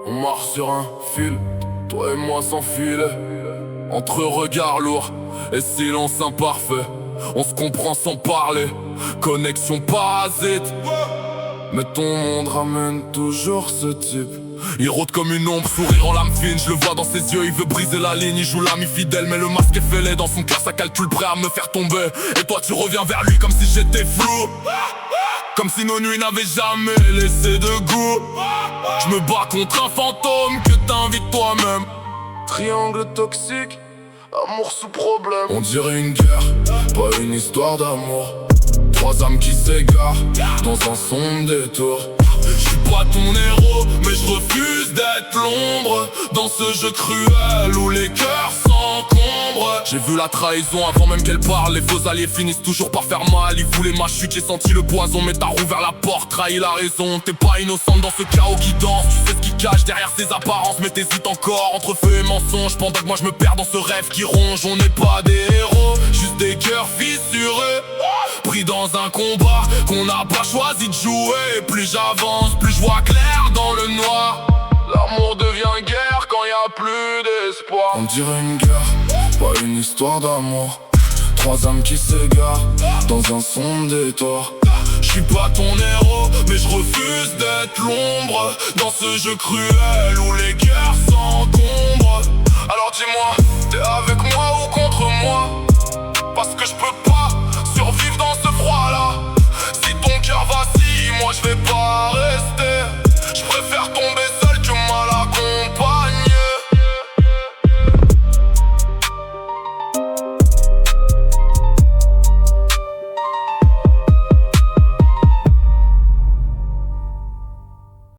On marche sur un fil, toi et moi sans filet. Entre regards lourds et silence imparfait, on se comprend sans parler, connexion parasite. Mais ton monde ramène toujours ce type. Il rôde comme une ombre, sourire en lame fine. Je le vois dans ses yeux, il veut briser la ligne. Il joue l'ami fidèle, mais le masque est fêlé. Dans son cœur, ça calcule prêt à me faire tomber. Et toi tu reviens vers lui comme si j'étais flou, comme si nos nuits n'avaient jamais laissé de goût. Je me bats contre un fantôme que t'invites toi-même. Triangle toxique, amour sous problème. On dirait une guerre, pas une histoire d'amour. Trois âmes qui s'égarent dans un sombre détour. Je suis pas ton héros, mais je refuse d'être l'ombre dans ce jeu cruel où les cœurs s'encombrent. J'ai vu la trahison avant même qu'elle parle. Les faux alliés finissent toujours par faire mal. Ils voulaient ma chute, j'ai senti le poison, mais t'as rouvert la porte, trahi la raison. T'es pas innocente dans ce chaos qui danse. Tu sais ce qui cache derrière ses apparences, mais t'hésites encore entre feu et mensonge. Pendant que moi je me perds dans ce rêve qui ronge. On n'est pas des héros, juste des cœurs fissurés, pris dans un combat qu'on n'a pas choisi de jouer. Plus j'avance, plus je vois clair dans le noir. L'amour devient guerre quand y a plus d'espoir. On dirait une guerre, pas une histoire d'amour. Trois âmes qui s'égarent dans un sombre détour. Je suis pas ton héros, mais je refuse d'être l'ombre dans ce jeu cruel où les cœurs s'encombrent. Alors dis-moi, t'es avec moi ou contre moi? Parce que je peux pas